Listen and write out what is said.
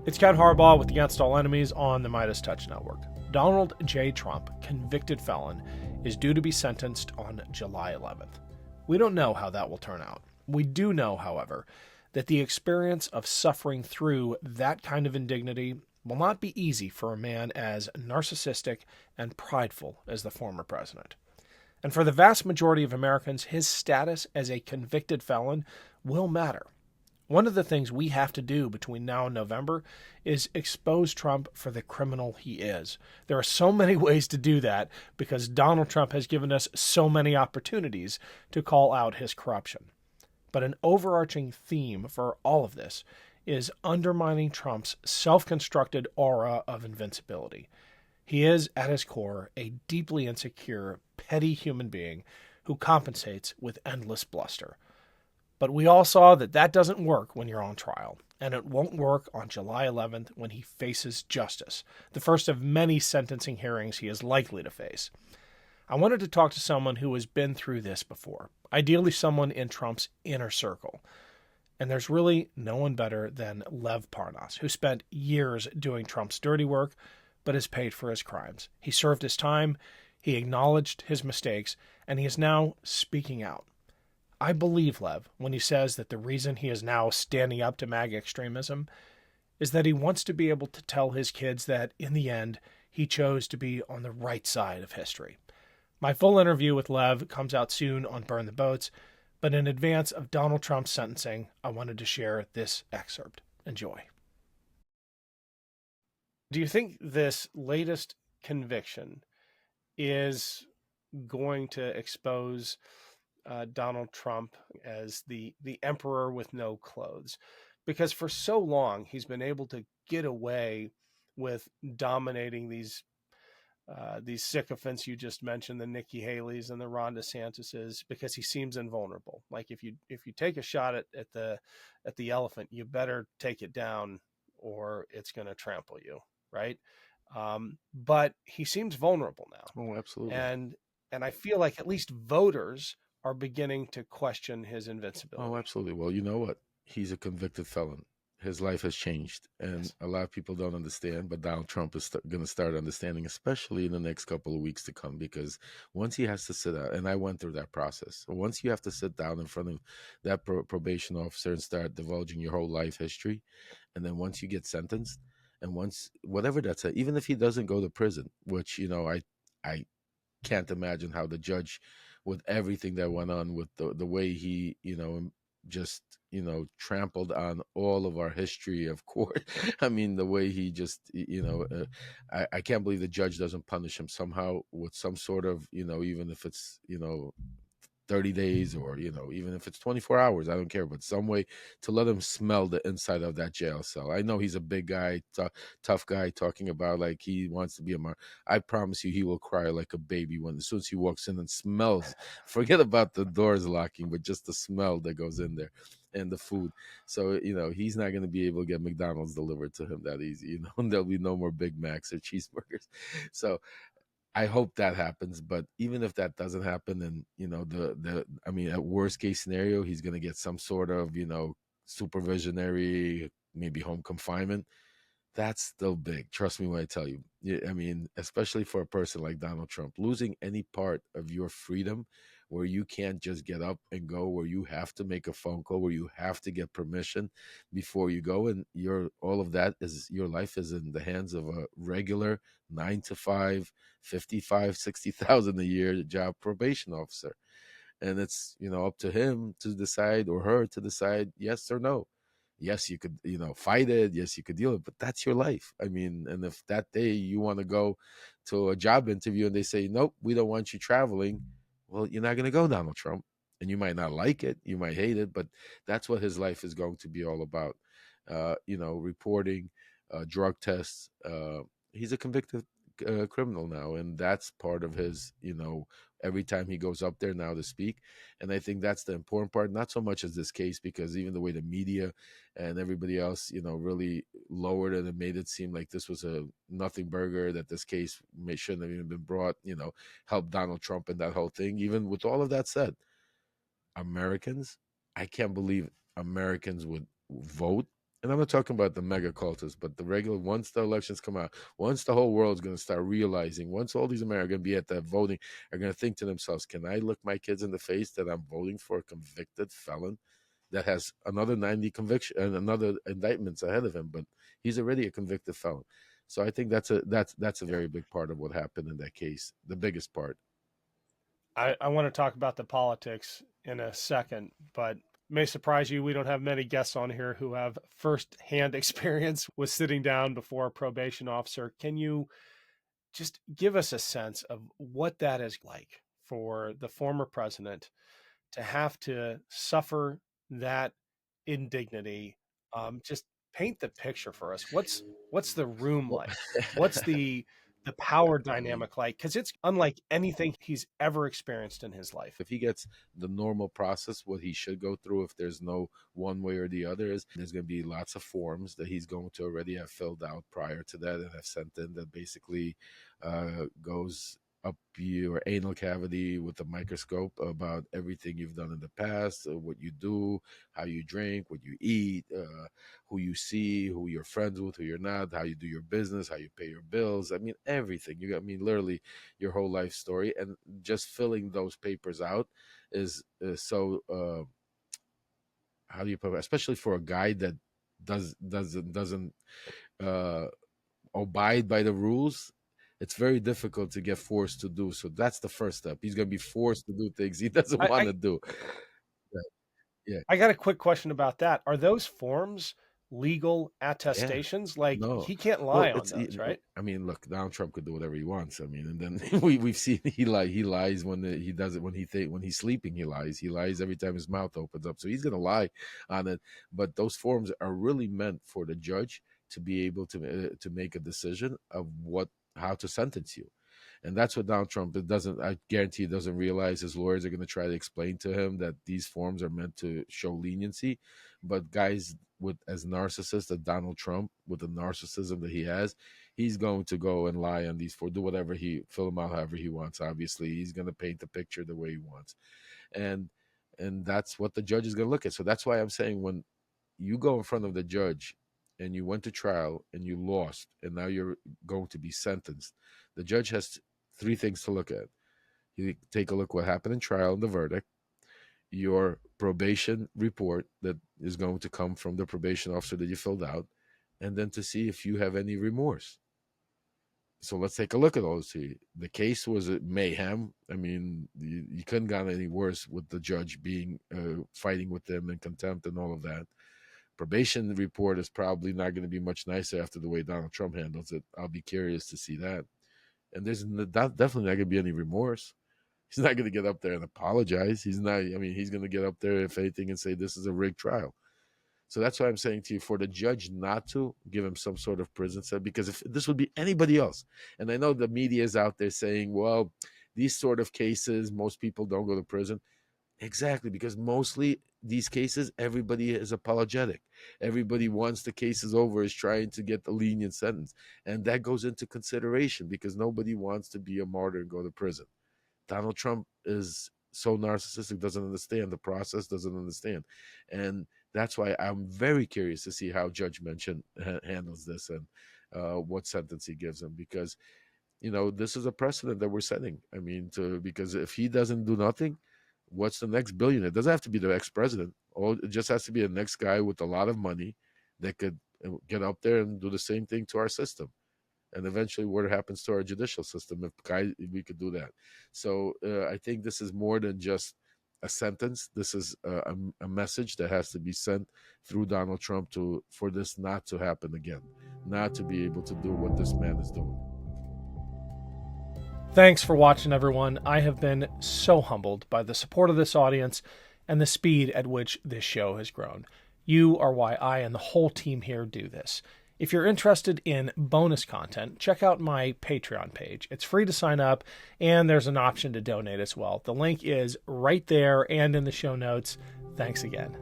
It's Ken Harbaugh with Against All Enemies on the Midas Touch Network. Donald J. Trump, convicted felon, is due to be sentenced on July 11th. We don't know how that will turn out. We do know, however, that the experience of suffering through that kind of indignity will not be easy for a man as narcissistic and prideful as the former president. And for the vast majority of Americans, his status as a convicted felon will matter. One of the things we have to do between now and November is expose Trump for the criminal he is. There are so many ways to do that because Donald Trump has given us so many opportunities to call out his corruption. But an overarching theme for all of this is undermining Trump's self-constructed aura of invincibility. He is, at his core, a deeply insecure, petty human being who compensates with endless bluster. But we all saw that that doesn't work when you're on trial, and it won't work on July 11th when he faces justice, the first of many sentencing hearings he is likely to face. I wanted to talk to someone who has been through this before, ideally someone in Trump's inner circle. And there's really no one better than Lev Parnas, who spent years doing Trump's dirty work, but has paid for his crimes. He served his time, he acknowledged his mistakes, and he is now speaking out. I believe Lev when he says that the reason he is now standing up to MAGA extremism is that he wants to be able to tell his kids that, in the end, he chose to be on the right side of history. My full interview with Lev comes out soon on Burn the Boats, but in advance of Donald Trump's sentencing, I wanted to share this excerpt. Enjoy. Do you think this latest conviction is going to expose Donald Trump as the emperor with no clothes? Because for so long he's been able to get away with dominating these sycophants you just mentioned, the Nikki Haley's and the Ron DeSantis's, because he seems invulnerable. Like if you take a shot at the elephant, you better take it down or it's going to trample you, right? But he seems vulnerable now, Oh, absolutely. and I feel like at least voters are beginning to question his Oh, invincibility. absolutely. Well, you know what? He's a convicted felon. His life has changed, and Yes. a lot of people don't understand. But Donald Trump is going to start understanding, especially in the next couple of weeks to come, because once he has to sit out, and I went through that process. Once you have to sit down in front of that probation officer and start divulging your whole life history, and then once you get sentenced, and once whatever that's, even if he doesn't go to prison, which I can't imagine how the judge, with everything that went on, with the way he just trampled on all of our history of court. I mean, the way he just I can't believe the judge doesn't punish him somehow with some sort of, even if it's 30 days, or even if it's 24 hours, I don't care, but some way to let him smell the inside of that jail cell. I know he's a big guy, tough guy, talking about like he wants to be a I promise you he will cry like a baby when, as soon as he walks in and smells, forget about the doors locking, but just the smell that goes in there and the food. So he's not going to be able to get McDonald's delivered to him that easy. And there'll be no more Big Macs or cheeseburgers. So I hope that happens, but even if that doesn't happen, and I mean, at worst case scenario, he's going to get some sort of supervisionary, maybe home confinement. That's still big. Trust me when I tell you. Yeah, I mean, especially for a person like Donald Trump, losing any part of your freedom, where you can't just get up and go, where you have to make a phone call, where you have to get permission before you go, and all of that is, your life is in the hands of a regular 9 to 5, 55, 60,000 a year job probation officer, and it's up to him to decide, or her to decide, yes or no. Yes, you could fight it, yes you could deal it, but that's your life. I mean, and if that day you want to go to a job interview and they say, nope, we don't want you traveling, well, you're not going to go, Donald Trump. And you might not like it, you might hate it, but that's what his life is going to be all about. Reporting, drug tests. He's a convicted criminal now, and that's part of his every time he goes up there now to speak. And I think that's the important part, not so much as this case, because even the way the media and everybody else really lowered it and made it seem like this was a nothing burger, that this case shouldn't have even been brought, helped Donald Trump and that whole thing. Even with all of that said, Americans, I can't believe Americans would vote And I'm not talking about the mega cultists, but the regular, once the elections come out, once the whole world's going to start realizing, once all these Americans are going to be at that voting, are going to think to themselves, can I look my kids in the face that I'm voting for a convicted felon that has another 90 conviction and another indictments ahead of him, but he's already a convicted felon. So I think that's a very big part of what happened in that case, the biggest part. I want to talk about the politics in a second, but may surprise you, we don't have many guests on here who have first-hand experience with sitting down before a probation officer. Can you just give us a sense of what that is like for the former president to have to suffer that indignity? Just paint the picture for us. What's the room Well, like? What's the power dynamic like? Because it's unlike anything he's ever experienced in his life. if he gets the normal process, what he should go through, if there's no one way or the other, is there's going to be lots of forms that he's going to already have filled out prior to that and have sent in that basically goes up your anal cavity with a microscope about everything you've done in the past, what you do, how you drink, what you eat, who you see, who you're friends with, who you're not, how you do your business, how you pay your bills. I mean, everything. I mean, literally your whole life story. And just filling those papers out is so how do you put it? Especially for a guy that doesn't uh, abide by the rules. It's very difficult to get forced to do. So that's the first step. He's going to be forced to do things he doesn't I, want I to do. Yeah, yeah, I got a quick question about that. Are those forms legal yeah. attestations? Like No, he can't well, lie on those, right? I mean, look, Donald Trump could do whatever he wants. I mean, and then we've seen he lies when he does it when he's sleeping. He lies every time his mouth opens up. So he's gonna lie on it. But those forms are really meant for the judge to be able to make a decision of how to sentence you. And that's what Donald Trump it doesn't. I guarantee he doesn't realize. His lawyers are going to try to explain to him that these forms are meant to show leniency, but guys with as narcissist as Donald Trump, with the narcissism that he has, he's going to go and lie on these do whatever he fill them out however he wants. Obviously, he's going to paint the picture the way he wants, and and that's what the judge is going to look at. So that's why I'm saying when you go in front of the judge and you went to trial and you lost and now you're going to be sentenced, the judge has three things to look at. You take a look what happened in trial and the verdict, your probation report that is going to come from the probation officer that you filled out, and then to see if you have any remorse. So let's take a look at those three. The case was a mayhem. I mean, you couldn't got any worse with the judge being fighting with them and contempt and all of that. Probation report is probably not going to be much nicer after the way Donald Trump handles it. I'll be curious to see that. And there's definitely not going to be any remorse. He's not going to get up there and apologize. He's not. I mean, he's going to get up there if anything and say this is a rigged trial. So that's why I'm saying to you, for the judge not to give him some sort of prison sentence, because if this would be anybody else, and I know the media is out there saying, well, these sort of cases, most people don't go to prison. Exactly, because mostly these cases, everybody is apologetic. Everybody, once the case is over, is trying to get the lenient sentence. And that goes into consideration because nobody wants to be a martyr and go to prison. Donald Trump is so narcissistic, doesn't understand the process, doesn't understand. And that's why I'm very curious to see how Judge Manchin handles this and what sentence he gives him, because this is a precedent that we're setting. I mean, because if he doesn't do nothing, what's the next billionaire? It doesn't have to be the ex-president. Or it just has to be the next guy with a lot of money that could get up there and do the same thing to our system. And eventually, what happens to our judicial system if we could do that? So I think this is more than just a sentence. This is a message that has to be sent through Donald Trump for this not to happen again, not to be able to do what this man is doing. Thanks for watching, everyone. I have been so humbled by the support of this audience and the speed at which this show has grown. You are why I and the whole team here do this. If you're interested in bonus content, check out my Patreon page. It's free to sign up, and there's an option to donate as well. The link is right there and in the show notes. Thanks again.